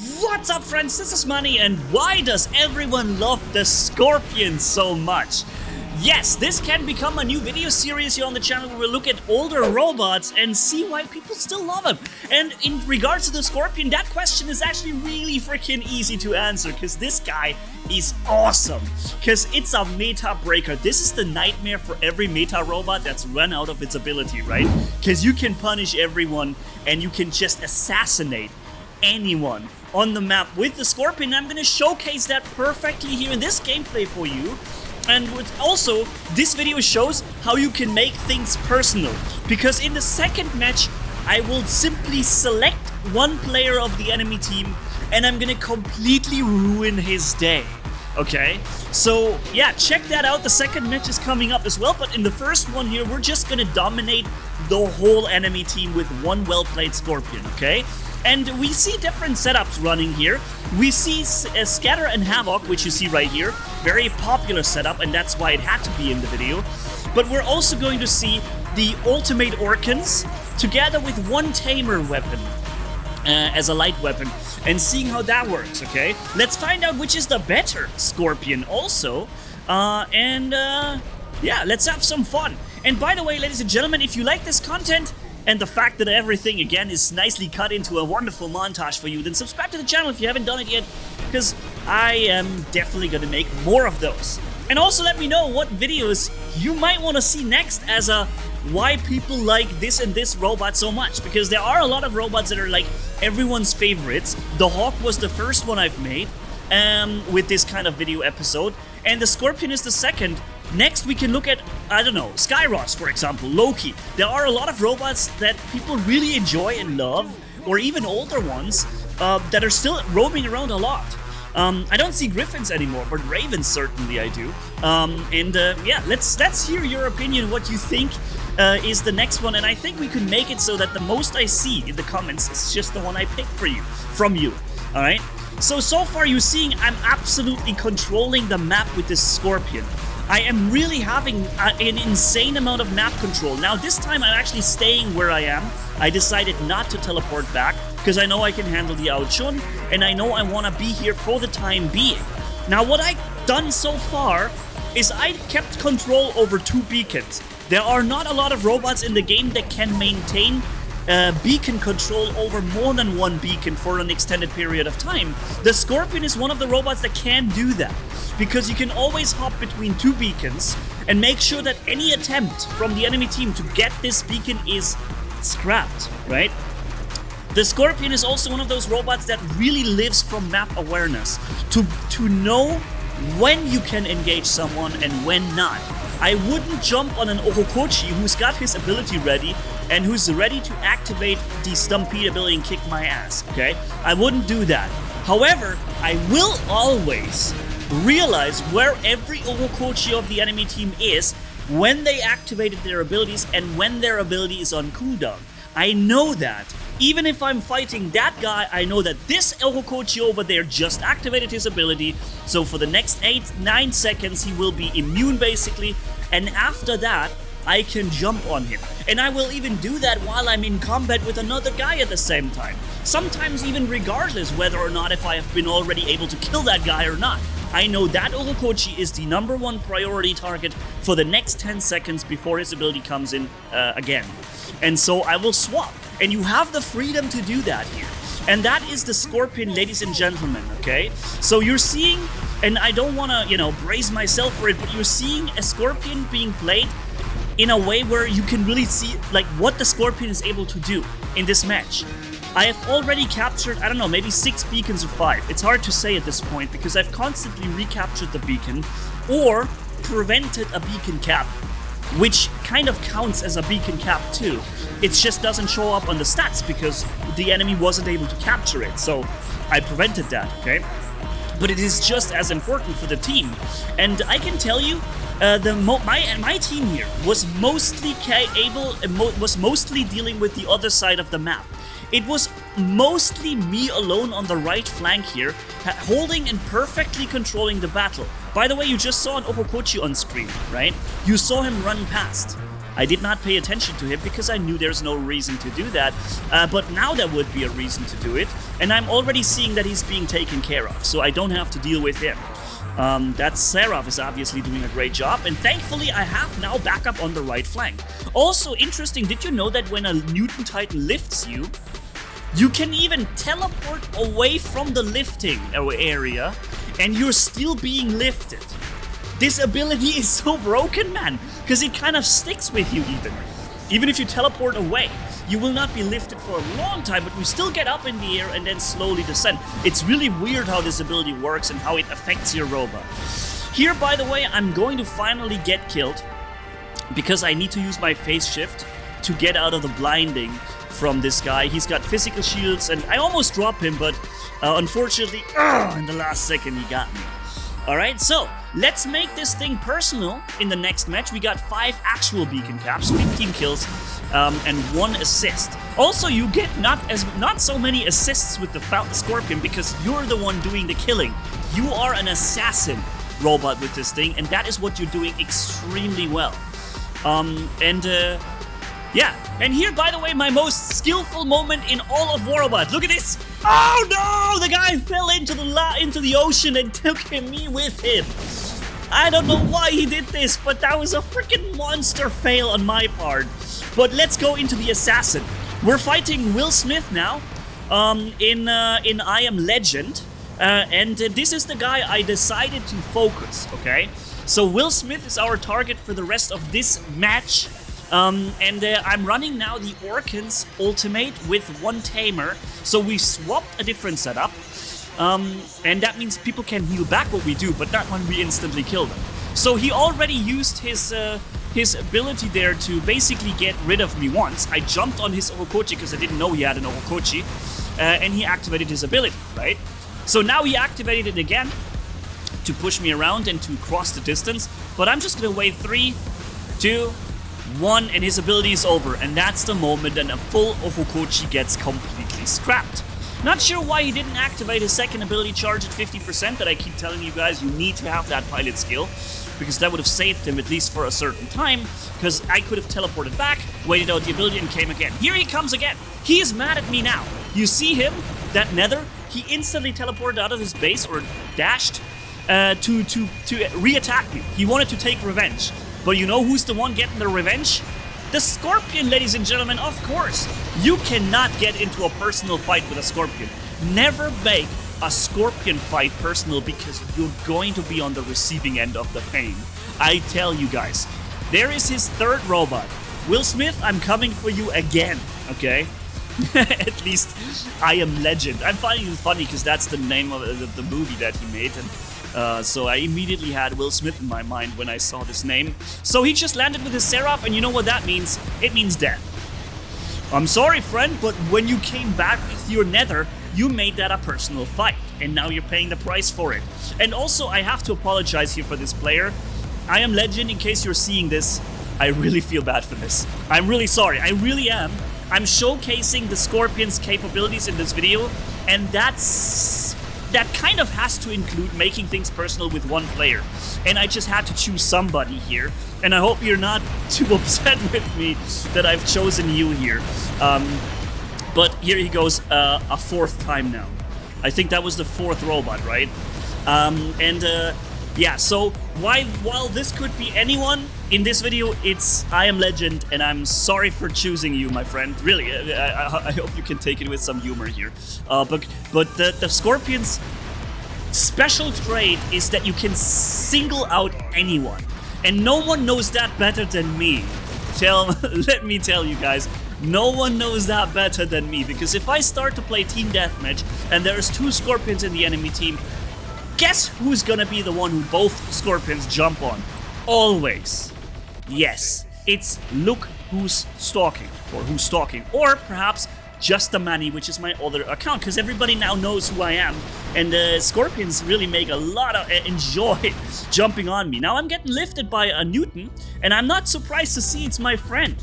What's up, friends? This is Manni, and why does everyone love the Scorpion so much? Yes, this can become a new video series here on the channel where we look at older robots and see why people still love them. And in regards to the Scorpion, that question is actually really freaking easy to answer, because this guy is awesome. Because it's a meta breaker. This is the nightmare for every meta robot that's run out of its ability, right? Because you can punish everyone and you can just assassinate anyone on the map with the Scorpion. I'm going to showcase that perfectly here in this gameplay for you. And also, this video shows how you can make things personal. Because in the second match, I will simply select one player of the enemy team and I'm gonna completely ruin his day. Okay? So, yeah, check that out. The second match is coming up as well. But in the first one here, we're just gonna dominate the whole enemy team with one well-played Scorpion, okay? And we see different setups running here. We see Scatter and Havoc, which you see right here. Very popular setup, and that's why it had to be in the video. But we're also going to see the Ultimate Orkans together with one Tamer weapon as a light weapon, and seeing how that works, okay? Let's find out which is the better Scorpion also. Yeah, let's have some fun. And by the way, ladies and gentlemen, if you like this content, and the fact that everything, again, is nicely cut into a wonderful montage for you, then subscribe to the channel if you haven't done it yet, because I am definitely going to make more of those. And also let me know what videos you might want to see next as a why people like this and this robot so much, because there are a lot of robots that are like everyone's favorites. The Hawk was the first one I've made with this kind of video episode, and the Scorpion is the second. Next, we can look at, I don't know, Skyros, for example, Loki. There are a lot of robots that people really enjoy and love, or even older ones, that are still roaming around a lot. I don't see Griffins anymore, but Ravens certainly I do. Yeah, let's hear your opinion, what you think is the next one, and I think we could make it so that the most I see in the comments is just the one I picked from you, alright? So far you're seeing I'm absolutely controlling the map with this Scorpion. I am really having an insane amount of map control. Now this time I'm actually staying where I am. I decided not to teleport back because I know I can handle the Outshun and I know I want to be here for the time being. Now what I've done so far is I kept control over 2 beacons. There are not a lot of robots in the game that can maintain beacon control over more than 1 beacon for an extended period of time. The Scorpion is one of the robots that can do that, because you can always hop between 2 beacons and make sure that any attempt from the enemy team to get this beacon is scrapped, right? The Scorpion is also one of those robots that really lives from map awareness, to know when you can engage someone and when not. I wouldn't jump on an Ohokochi who's got his ability ready and who's ready to activate the Stampede ability and kick my ass, okay? I wouldn't do that. However, I will always realize where every Ohokochi of the enemy team is when they activated their abilities and when their ability is on cooldown. I know that. Even if I'm fighting that guy, I know that this Ohokochi over there just activated his ability, so for the next 8-9 seconds he will be immune basically, and after that I can jump on him. And I will even do that while I'm in combat with another guy at the same time. Sometimes even regardless whether or not if I have been already able to kill that guy or not. I know that Ohokochi is the #1 priority target for the next 10 seconds before his ability comes in again. And so I will swap. And you have the freedom to do that here. And that is the Scorpion, ladies and gentlemen, okay? So you're seeing, and I don't want to, brace myself for it, but you're seeing a Scorpion being played in a way where you can really see, like, what the Scorpion is able to do in this match. I have already captured, I don't know, maybe 6 beacons or 5. It's hard to say at this point because I've constantly recaptured the beacon or prevented a beacon cap, which kind of counts as a beacon cap too. It just doesn't show up on the stats because the enemy wasn't able to capture it, so I prevented that, okay? But it is just as important for the team. And I can tell you, my team here was mostly mostly dealing with the other side of the map. It was mostly me alone on the right flank here, holding and perfectly controlling the battle. By the way, you just saw an Ohokochi on screen, right? You saw him run past. I did not pay attention to him because I knew there's no reason to do that, but now there would be a reason to do it. and I'm already seeing that he's being taken care of, so I don't have to deal with him. That Seraph is obviously doing a great job, and thankfully I have now backup on the right flank. Also interesting, did you know that when a Newton Titan lifts you, you can even teleport away from the lifting area, and you're still being lifted. This ability is so broken, man, because it kind of sticks with you even if you teleport away. You will not be lifted for a long time, but you still get up in the air and then slowly descend. It's really weird how this ability works and how it affects your robot. Here, by the way, I'm going to finally get killed because I need to use my phase shift to get out of the blinding from this guy. He's got physical shields, and I almost dropped him, but unfortunately, in the last second, he got me. Alright, so let's make this thing personal in the next match. We got 5 actual beacon caps, 15 kills, and 1 assist. Also, you get not so many assists with the Scorpion because you're the one doing the killing. You are an assassin robot with this thing, and that is what you're doing extremely well. Yeah, and here, by the way, my most skillful moment in all of Warrobot. Look at this! Oh no! The guy fell into the ocean and took me with him. I don't know why he did this, but that was a freaking monster fail on my part. But let's go into the assassin. We're fighting Will Smith now, in I Am Legend, and this is the guy I decided to focus. Okay, so Will Smith is our target for the rest of this match. I'm running now the Orkans ultimate with 1 tamer, so we swapped a different setup, and that means people can heal back what we do, but not when we instantly kill them. So he already used his ability there to basically get rid of me once. I jumped on his Ohokochi because I didn't know he had an Ohokochi, and he activated his ability, right? So now he activated it again to push me around and to cross the distance, but I'm just gonna wait 3, 2, 1, and his ability is over, and that's the moment that a full Ohokochi gets completely scrapped. Not sure why he didn't activate his second ability charge at 50% that I keep telling you guys you need to have that pilot skill, because that would have saved him at least for a certain time, because I could have teleported back, waited out the ability, and came again. Here he comes again. He is mad at me now. You see him, that nether, he instantly teleported out of his base, or dashed, to re-attack me. He wanted to take revenge. But you know who's the one getting the revenge? The Scorpion, ladies and gentlemen, of course. You cannot get into a personal fight with a Scorpion. Never make a Scorpion fight personal because you're going to be on the receiving end of the pain. I tell you guys. There is his 3rd robot. Will Smith, I'm coming for you again, okay? At least I Am Legend. I'm finding it funny because that's the name of the movie that he made, and so I immediately had Will Smith in my mind when I saw this name. So he just landed with his Seraph, and you know what that means? It means death. I'm sorry, friend, but when you came back with your nether, you made that a personal fight, and now you're paying the price for it. And also, I have to apologize here for this player. I Am Legend, in case you're seeing this, I really feel bad for this. I'm really sorry, I really am. I'm showcasing the Scorpion's capabilities in this video, and that kind of has to include making things personal with 1 player. And I just had to choose somebody here, and I hope you're not too upset with me that I've chosen you here. But here he goes a 4th time now. I think that was the 4th robot, right? Yeah, so while this could be anyone, in this video it's I Am Legend, and I'm sorry for choosing you, my friend. Really, I hope you can take it with some humor here. But the Scorpion's special trait is that you can single out anyone, and no one knows that better than me. Let me tell you guys, no one knows that better than me, because if I start to play team deathmatch and there's 2 Scorpions in the enemy team, guess who's gonna be the one who both Scorpions jump on? Always. Yes, it's look who's stalking, or perhaps just the Manni, which is my other account, because everybody now knows who I am, and Scorpions really make a lot of enjoy jumping on me. Now I'm getting lifted by a Newton, and I'm not surprised to see it's my friend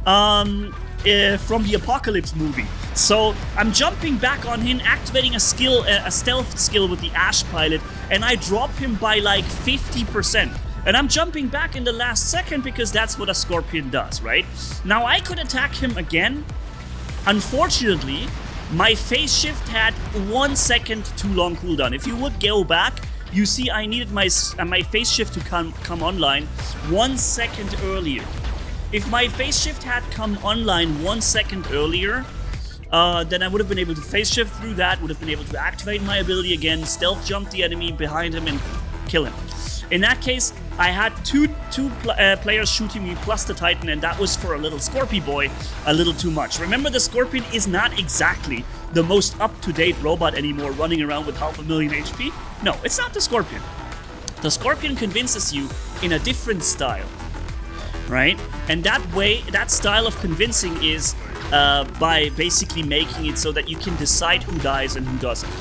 from the Apocalypse movie. So I'm jumping back on him, activating a stealth skill with the Ash Pilot, and I drop him by like 50%. And I'm jumping back in the last second because that's what a Scorpion does, right? Now I could attack him again. Unfortunately, my phase shift had 1 second too long cooldown. If you would go back, you see I needed my phase shift to come online 1 second earlier. If my phase shift had come online 1 second earlier, then I would have been able to phase shift through that, would have been able to activate my ability again, stealth jump the enemy behind him and kill him. In that case, I had two players shooting me plus the Titan, and that was for a little Scorpion boy a little too much. Remember, the Scorpion is not exactly the most up-to-date robot anymore, running around with 500,000 HP. No, it's not the Scorpion. The Scorpion convinces you in a different style, right? And that way, that style of convincing is by basically making it so that you can decide who dies and who doesn't,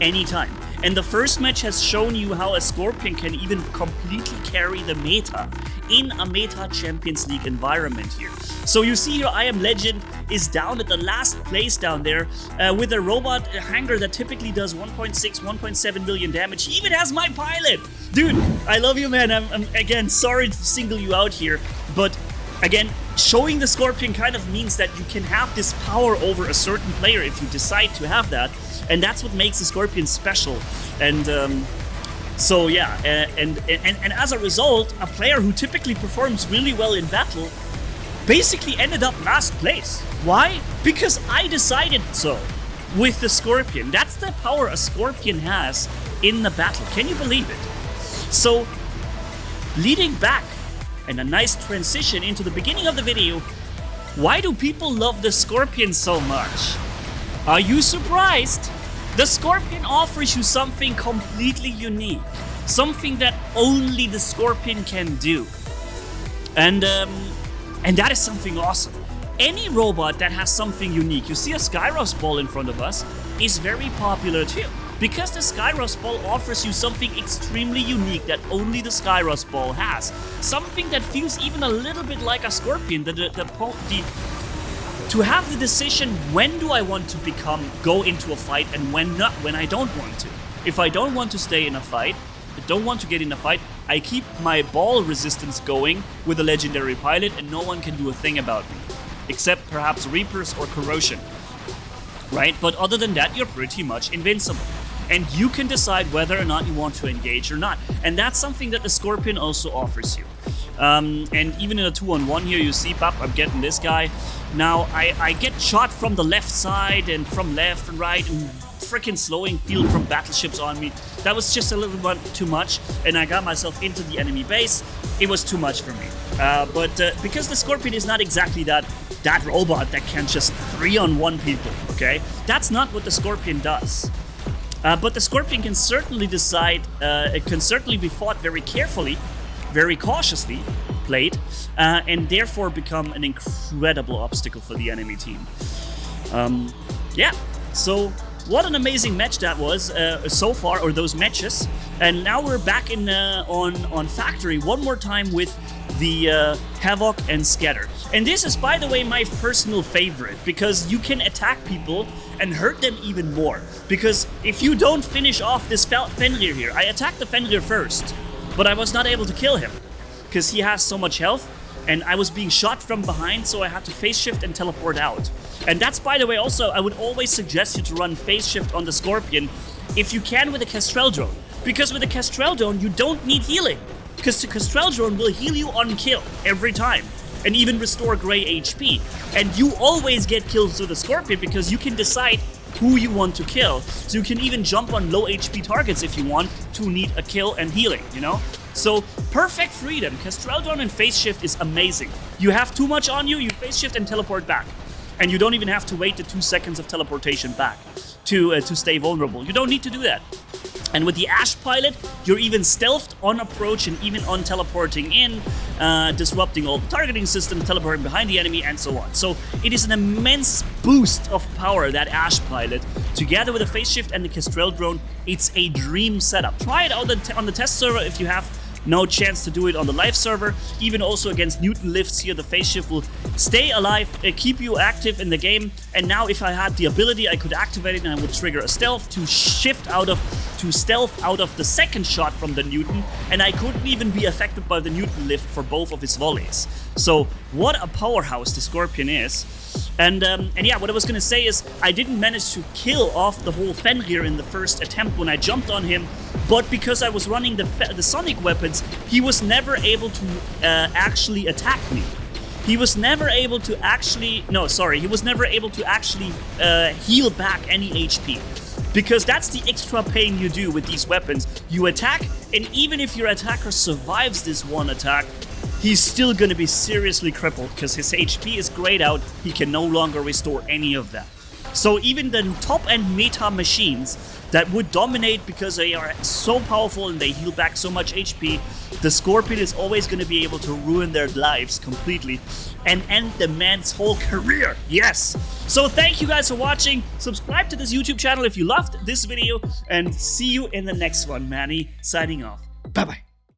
anytime. And the first match has shown you how a Scorpion can even completely carry the meta in a meta Champions League environment here. So you see here, I Am Legend is down at the last place down there with a robot hanger that typically does 1.6, 1.7 million damage. He even has my pilot! Dude, I love you, man. I'm again, sorry to single you out here, but again, showing the Scorpion kind of means that you can have this power over a certain player if you decide to have that, and that's what makes the Scorpion special. And so yeah, and as a result, a player who typically performs really well in battle basically ended up last place. Why? Because I decided so with the Scorpion. That's the power a Scorpion has in the battle. Can you believe it? So, leading back, and a nice transition into the beginning of the video, why do people love the Scorpion so much? Are you surprised? The Scorpion offers you something completely unique, something that only the Scorpion can do. And that is something awesome. Any robot that has something unique, you see a Skyros ball in front of us, is very popular too. Because the Skyros ball offers you something extremely unique that only the Skyros ball has. Something that feels even a little bit like a Scorpion. To have the decision, when do I want to go into a fight and when not, when I don't want to. If I don't want to stay in a fight, I don't want to get in a fight, I keep my ball resistance going with a legendary pilot and no one can do a thing about me. Except perhaps Reapers or Corrosion. Right? But other than that, you're pretty much invincible. And you can decide whether or not you want to engage or not. And that's something that the Scorpion also offers you. And even in a 2-on-1 here, you see, bap, I'm getting this guy. Now, I get shot from the left side and from left and right and freaking slowing field from battleships on me. That was just a little bit too much, and I got myself into the enemy base. It was too much for me. But because the Scorpion is not exactly that robot that can just 3-on-1 people, okay? That's not what the Scorpion does. But the Scorpion can certainly decide, it can certainly be fought very carefully, very cautiously played, and therefore become an incredible obstacle for the enemy team. Yeah, so what an amazing match that was so far, or those matches. And now we're back in on Factory one more time with the Havoc and Scatter. And this is, by the way, my personal favorite, because you can attack people and hurt them even more. Because if you don't finish off this Fenrir here, I attacked the Fenrir first, but I was not able to kill him, because he has so much health, and I was being shot from behind, so I had to phase shift and teleport out. And that's, by the way, also, I would always suggest you to run phase shift on the Scorpion, if you can with a Kestrel drone. Because with a Kestrel drone, you don't need healing, because the Kestrel drone will heal you on kill every time, and even restore gray HP. And you always get kills with the Scorpion because you can decide who you want to kill. So you can even jump on low HP targets if you want to need a kill and healing, you know? So, perfect freedom. Kestrel drone and phase shift is amazing. You have too much on you, you phase shift and teleport back. And you don't even have to wait the 2 seconds of teleportation back to stay vulnerable. You don't need to do that. And with the Ash pilot, you're even stealthed on approach and even on teleporting in, disrupting all the targeting systems, teleporting behind the enemy, and so on. So it is an immense boost of power, that Ash pilot. Together with the phase shift and the Kestrel drone, it's a dream setup. Try it out on the test server if you have no chance to do it on the live server. Even also against Newton lifts here, the phase shift will stay alive, keep you active in the game. And now if I had the ability, I could activate it and I would trigger a stealth to stealth out of the second shot from the Newton, and I couldn't even be affected by the Newton lift for both of his volleys. So what a powerhouse the Scorpion is. And yeah, what I was gonna say is I didn't manage to kill off the whole Fenrir in the first attempt when I jumped on him, but because I was running the sonic weapons, he was never able to actually attack me. He was never able to actually, he was never able to actually heal back any HP. Because that's the extra pain you do with these weapons. You attack, and even if your attacker survives this one attack, he's still gonna be seriously crippled because his HP is grayed out, he can no longer restore any of that. So even the top-end meta machines that would dominate because they are so powerful and they heal back so much HP, the Scorpion is always going to be able to ruin their lives completely and end the man's whole career. Yes! So thank you guys for watching. Subscribe to this YouTube channel if you loved this video, and see you in the next one. Manny signing off. Bye-bye.